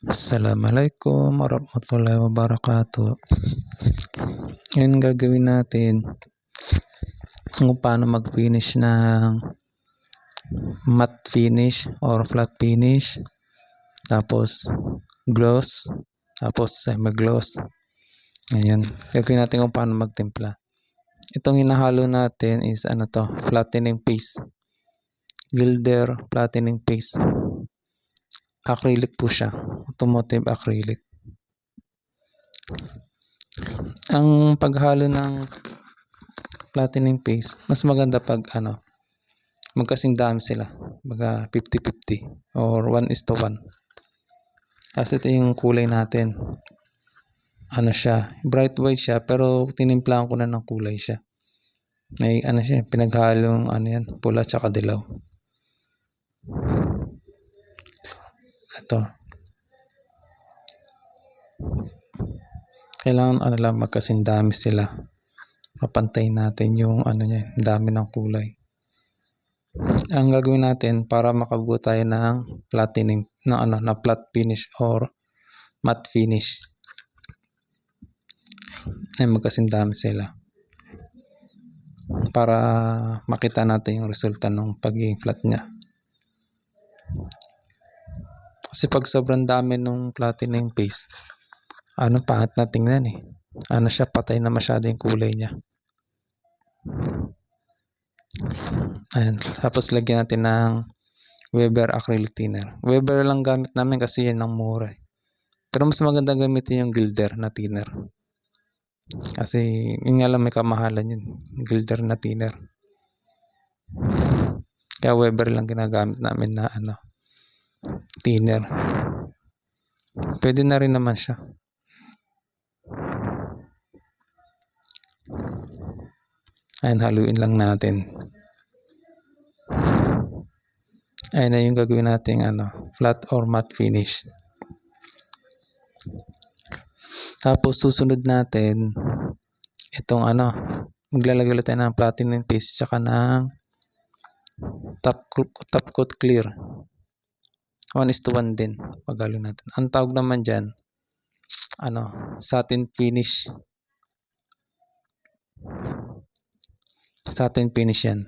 Assalamualaikum warahmatullahi wabarakatuh. Ngayon gagawin natin kung paano mag-finish ng matte finish or flat finish, tapos gloss, tapos semi-gloss. Ngayon, gagawin natin kung paano magtimpla. Itong hinahalo natin is flattening paste. Gilder flattening paste. Acrylic po siya, automotive acrylic. Ang paghalo ng flattening paste, mas maganda pag magkasing dami sila, baga 50-50 or 1:1. Kasi ito yung kulay natin, siya, bright white siya, pero tinimplahan ko na ng kulay siya. May siya, pinaghalong yan, pula tsaka dilaw. Ito. Kailangan lang magkasing dami sila. Papantayin natin yung niya, dami ng kulay. Ang gagawin natin para makabuo tayo ng flattening na flat finish or matte finish. Ay magkasing dami sila. Para makita natin yung resulta ng pagiging flat niya. Kasi pag sobrang dami ng flattening paste, pangit na tingnan eh. Siya, patay na masyado yung kulay niya. Ayan. Tapos lagyan natin ng Weber acrylic thinner. Weber lang gamit namin kasi yan ang mura eh. Pero mas maganda gamitin yung Gilder na thinner. Kasi yun nga lang, may kamahalan yun. Gilder na thinner. Kaya Weber lang ginagamit namin na thinner. Pwede na rin naman siya. Ayan, haluin lang natin. Ayan na yung gagawin natin flat or matte finish. Tapos susunod natin itong maglalagay ulit tayo ng flattening paste tsaka ng top coat clear. 1:1 din paghalo natin. Ang tawag naman dyan satin finish. Satin finish yan.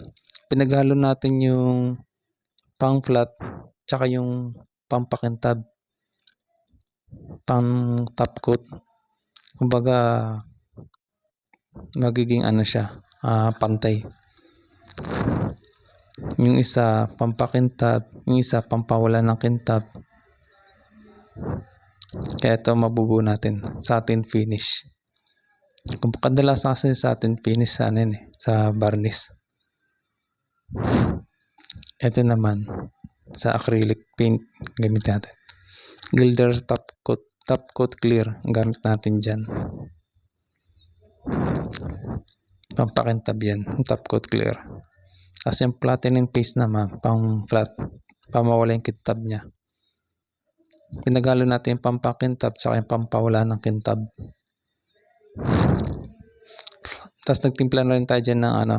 Pinaghalo natin yung pang flat tsaka yung pampakintab, pang top coat. Kumbaga magiging siya, pantay. Yung isa pampakintab, yung isa pampawala ng kintab. Kaya ito mabubuo natin satin finish. Kung kadalasan kasi satin finish sa varnish. Ito naman sa acrylic paint gamit natin. Gilder top coat clear ang gamit natin dyan. Pampakintab yan, top coat clear. Kasi yung flattening paste naman, pang flat, pamawala yung kintab niya. Pinagalo natin yung pampakintab tsaka yung pampawala ng kintab. Tapos nagtimpla na rin tayo dyan ng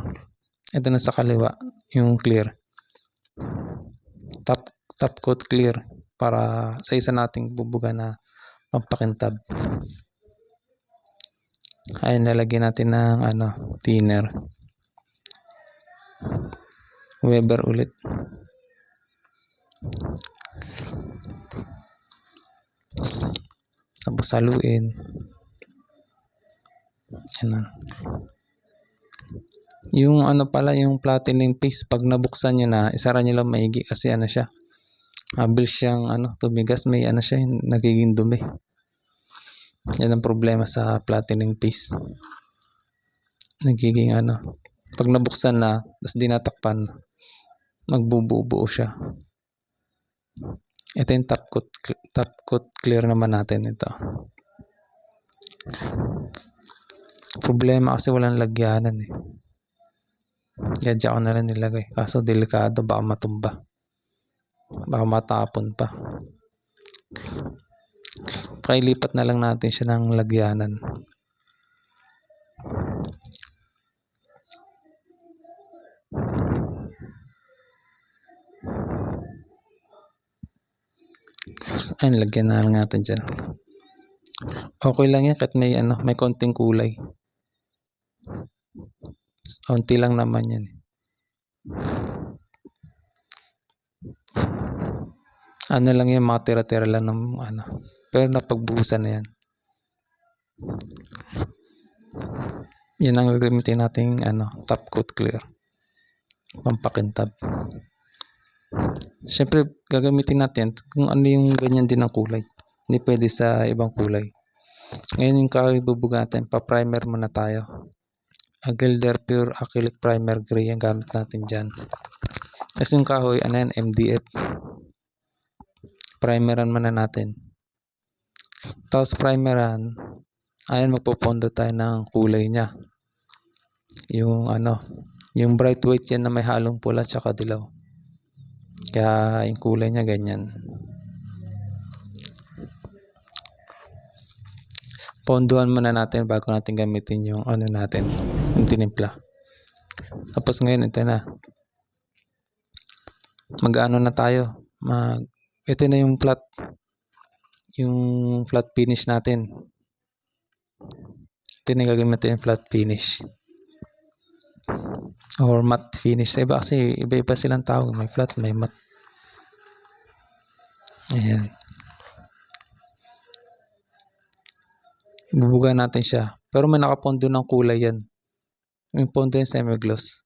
ito na sa kaliwa, yung clear. Top coat clear para sa isa nating bubuga na pampakintab. Ay nalagyan natin ng thinner. Weber ulit. Tapos haluin. Yung yung flattening paste, pag nabuksan nyo na, isara nyo lang maigi kasi siya, mabilis siyang tumigas, may siya, nagiging dumi. Yan ang problema sa flattening paste. Nagiging pag nabuksan na, tapos dinatakpan, magbubuo siya. Ito yung top coat clear naman natin ito. Problema kasi walang lagyanan eh. Kaya dyan ko na lang nilagay. Kaso delikado, baka matumba. Baka matapon pa. Pailipat na lang natin siya ng lagyanan. Ayun, lagyan na lang natin dyan. Okay lang yan kahit may konting kulay. Konti lang naman yan. Ano lang yan, mga tira-tira lang ng pero napagbuhusan na yan. Yan ang gagamitin nating top coat clear. Pampakintab. Siyempre, gagamitin natin kung ano yung ganyan din ang kulay. Hindi pwede sa ibang kulay. Ngayon yung kahoy bubugatan, pa-primer muna tayo. Gilder Pure Acrylic Primer Gray ang gamit natin dyan. Kasi yung kahoy, yan, MDF. Primeran muna natin. Tapos primeran, ayan, magpopondo tayo ng kulay niya. Yung bright white yan na may halong pula tsaka dilaw. Kaya yung kulay niya ganyan. Ponduhan muna natin bago natin gamitin yung natin, yung tinimpla. Tapos ngayon ito na. Mag-ano na tayo. Ito na yung flat finish natin. Ito na gagamitin yung flat finish. Or matte finish. Iba kasi, iba-iba silang tawag. May flat, may matte. Ayan. Bubuga natin siya. Pero may nakapondo ng kulay yan. Yung pondo yung semi-gloss.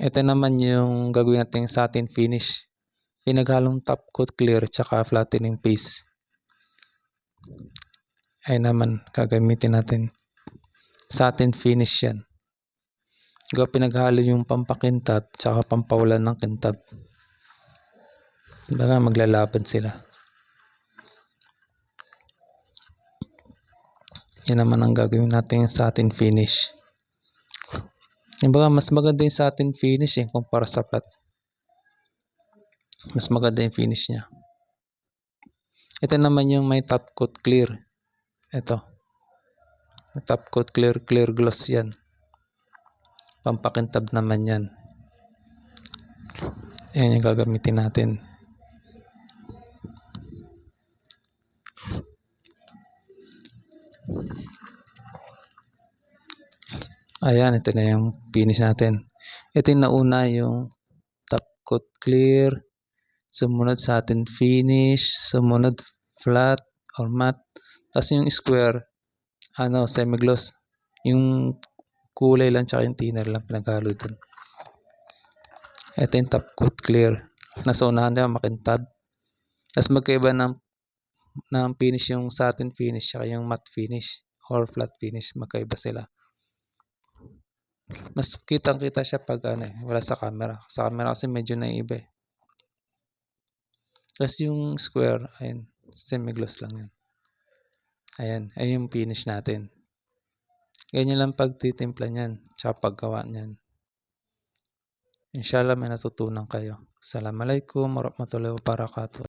Ito naman yung gagawin natin satin finish. Pinaghalong top coat clear tsaka flattening paste. Ay naman, gagamitin natin. Satin finish yan. Pinaghalo yung pampakintab tsaka pampawalan ng kintab. Baka maglalaban sila. Yan naman ang gagawin natin satin finish. Baga mas maganda yung satin finish kumpara sa flat. Mas maganda yung finish niya. Ito naman yung may top coat clear. Ito. Top coat clear gloss yan. Pampakintab naman yan. Ayan yung gagamitin natin. Ayan, ito na yung finish natin. Ito yung nauna, yung top coat clear, sumunod satin finish, sumunod flat or matte, tapos yung square, semi-gloss. Yung kulay lang tsaka yung thinner lang pinaghalo dun. Ito yung top coat clear. Nasa unahan niya makintab. Tapos magkaiba ng finish yung satin finish tsaka yung matte finish or flat finish. Magkaiba sila. Mas kitang-kita siya pag wala sa camera. Sa camera kasi medyo naiiba eh. Tapos yung square, ayun, semi-gloss lang yan. Ayan, ayun yung finish natin. Ganyan lang pagtitimpla niyan, tsaka paggawa niyan. Inshallah may natutunan kayo. Assalamualaikum warahmatullahi wabarakatuh.